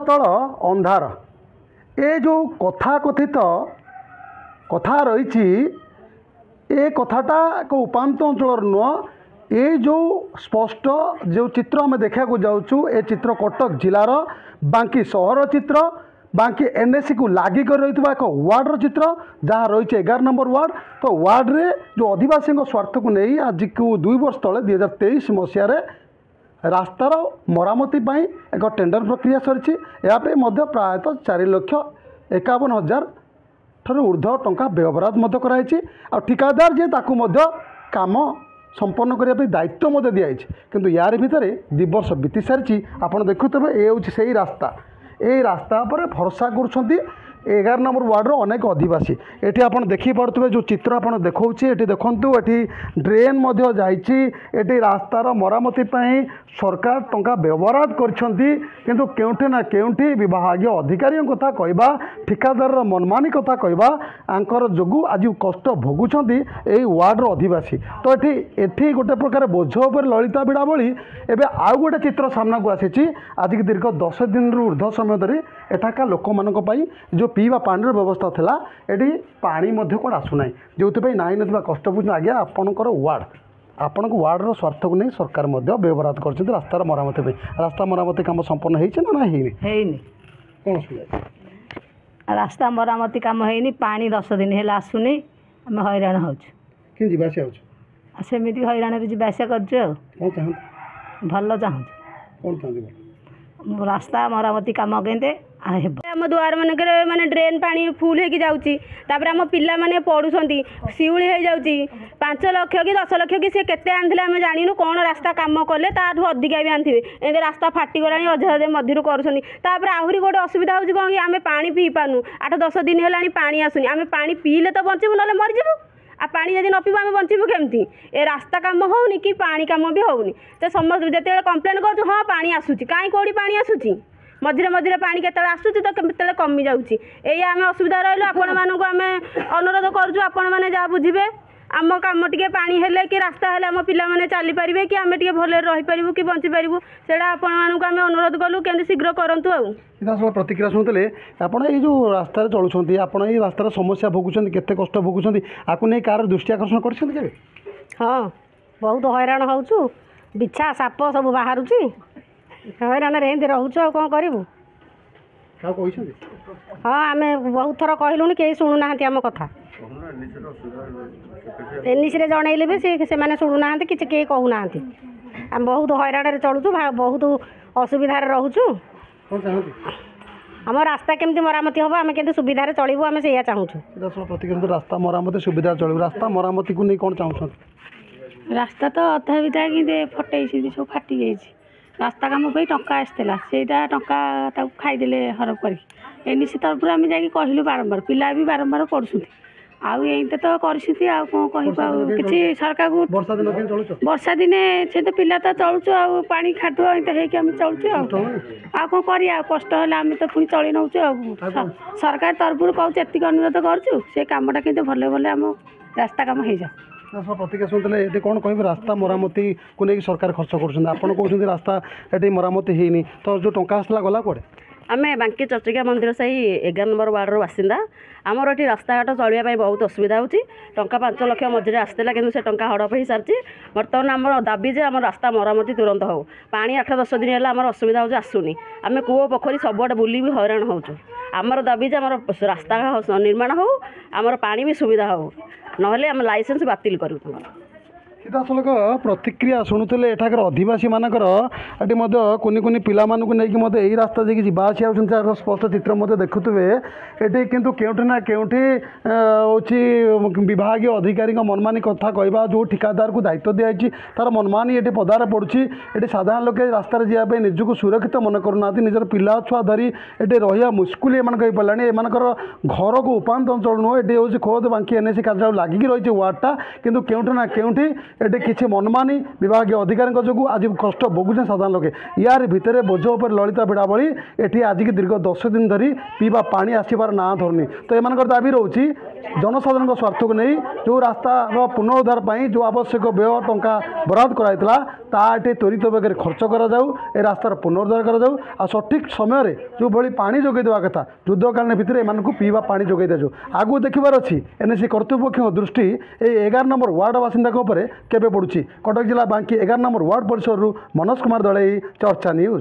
ତଳ ଅନ୍ଧାର ଏ ଯେଉଁ କଥାକଥିତ କଥା ରହିଛି ए कथाटा एक उपात अंचल नुह ये जो स्पष्ट जो चित्र आम देखा जाऊँ ए चित्र कटक जिलार बांकी सहर चित्र बांकी एनएससी को लागिक रही एक वार्डर चित्र जहाँ रही 11 नंबर वार्ड तो वार्ड रे जो आदिवासी स्वार्थ को नहीं आज को 2 वर्ष तले 2023 मसीह रास्तार मरामती एक टेंडर प्रक्रिया सरी प्रायतः 4,51,000 ठाରୁ ऊर्ध्व टंका व्यवहार कराई आ ठिकादार जे ताकू काम संपन्न करने दायित्व दिखाई किंतु यार भितर 2 वर्ष बीती सारी आपड़ देखुवे ये हूँ से रास्ता ये रास्ता पर भरोसा कर 11 नंबर वार्डर अनेक आदिवासी ये आप देखिपे जो चित्र आप देखा ये देखूँ ये ड्रेन जाइए रास्तार मरामती सरकार टंका व्यवहार किंतु केउठी ना केउठी विभाग अधिकारी कथा कहवा ठिकादार मनमानी कथा कहवा आंकर जोगु आज कष्ट भोगुंट यही वार्डर आदिवासी तो ये गोटे प्रकार बोझ उपर ललिता बिड़ा भली एवं आउ गोटे चित्र सामना को आसी आज की दीर्घ 10 दिन ऊर्ध्व समय धरी एठाका लोक मानी जो पीवा पानी व्यवस्था था ये पानी कौन आसूना जो नाई ना कष्ट बुझ आज्ञा आपणकर वार्ड आपण वार्डर स्वार्थ को नहीं सरकार व्यवहार कर रास्तार मरामती रास्ता मरामती कम संपन्न होनी रास्ता मरामती कम होनी पानी 10 दिन है आसुनी आम हैरान होमती हैरान जावास कर भल चाहूँ रास्ता मरामती कम केंदे आम दुआर मानक माने ड्रेन पानी फुल होगी जाऊँगी आम पिला माने पढ़ुंट शिउली हो जाऊँगी 5 लाख कि 10 लाख कि सी केते आनी आम जानू कौन रास्ता कम कले ताठू अधिका भी आनी एमती रास्ता फाटीगला अझ मध्य कर आहरी गोटे असुविधा हो कौन कि आम पा पी पानु 8-10 दिन है पानी आसुनी आम पा पीले तो बचबू ना मरीजु आ पानी जब न पीबू आम बचबू केमती ए रास्ता कम होनी कि पानी कम भी होनी तो समस्त जिते कंप्लेन कर हाँ पानी आसूँ कहीं कौटी पानी आसूँ मझे मझे पानी के आसूँ तो के कमी जाऊँगी ये आम असुविधा रही आपण मानक आम अनुरोध करुँ आपण मैंने जहाँ बुझे आम कम टे पानी हेले कि रास्ता हेले आम पिला माने चली पारे कि आम टे भले रहीपर कि बंची पारू से आपण मानक आम अनुरोध कलु के शीघ्र करूँ आउ प्रतिक्रिया शुणुते आपड़ ये जो रास्तार चलुँच आपड़ ये रास्तार समस्या भोगुंट केते कष्ट भोगुंट आपको नहीं कार दृष्टि आकर्षण कर हाँ बहुत हैरान होचु बिछा साप सब बाहर हैरान एमती रोच कौन करूँ हाँ आम बहुत थर कहलुनि कहीं शुणुना आम कथा एनएससी जनइले भी से शुणुना कि कहूना आम बहुत हैरान चलुचु बहुत असुविधार रोचु आम रास्ता केमती मरामती हम आम के सुविधार चलू आम से चाहूँ प्रतिक्रिया रास्ता मरामती सुविधा चलू रास्ता मरामती को नहीं कौन चाहूँ रास्ता तो अधा विधा कि फटे सब फाटी जाइए रास्ता कम पे टंका आसला से टंका खाईदे हरप कर एनएससी तरफ आम जा कहलु बारंबार पिला भी बारंबार पढ़ुं आउ ये तो करती आ कौन कह कि सरकार को वर्षा दिने से तो पिला तो चलुचु आ पानी खादुआ होम चलुचु आ कौन कर कष्ट है आम तो पुणी चली नौ सरकार तरफ कहूँ एति अनुरोध करुँ से कमटा कि भले भले आम रास्ता कम हो जाओ प्रतिक्रिया शुणुते ये कौन कह रास्ता मरामती को लेकिन सरकार खर्च कर रास्ता ये मरामती होनी तो जो टंका आसला गला कौड़े आम बांकी चर्चिका मंदिर से 11 नंबर वार्डर बासिंदा आमर ये रास्ताघाट चलने बहुत असुविधा होती टंका 5 लाख मझे आसला कि से टंका हड़प हो सारी बर्तमान आम दाबी जे आम रास्ता मरामती तुरंत हो पानी 8-10 दिन है आम असुविधा हो आसुनी आम कूओ पोखरी सबुआड़े बुली भी हैरान होचु आमर दाबी जे आम रास्ता निर्माण हो आमर पानी भी सुविधा हो नहले आम लाइसेंस बातिल करूँ सीधासलख प्रतिक्रिया शुणुते एठाकर आदिवासी मानकर ये कुनि कुनि पिला नहीं यही रास्ता जी जावास आर स्पष्ट चित्र मत देखुवे ये किंतु केउठी ना केउठी हूँ विभाग अधिकारी मनमानी कथा कहवा जो ठिकादार को दायित्व दिखाई तार मनमानी ये पदार पड़ुची ये साधारण लोक रास्तार जावाई निजक सुरक्षित मन करना निजर पिला छुआ धरी ये रहा मुस्किल एम कही पारे एमकर घर को उपात अंचल नुह ये हूँ खोद बांकी एनएससी कार्यालय लागिक रही वार्डटा किंतु केउठी ना केउठी ये किसी मनमानी विभाग अधिकारी जो आज कष्ट भोगुचे साधारण लोके यार भितर बोझ उपर ललिता बिड़ा भली ये आज की दीर्घ 10 दिन धरी पीवा पानी आसबार ना धरनी तो एम दाबी रोचे जनसाधारण स्वार्थ को नहीं जो रास्तार पुनरुद्धार जो आवश्यक व्यय टंका बराद कराइला ताटे त्वरित बेगे खर्च कराऊ ए रास्तार पुनरुद्धार कराऊ आ सठिक समय जो भली पानी जोगे देवा कथा युद्धकालीन भितर एम पीवा पानी जोगे दिजाऊ आगू देखबार अच्छी एनएसी कर्तृपक्ष दृष्टि ए 11 नंबर वार्ड बासिंदा केबे पड़ुछि। कटक जिला बांकी 11 नंबर वार्ड परिसर मनोज कुमार दलई, चर्चा न्यूज।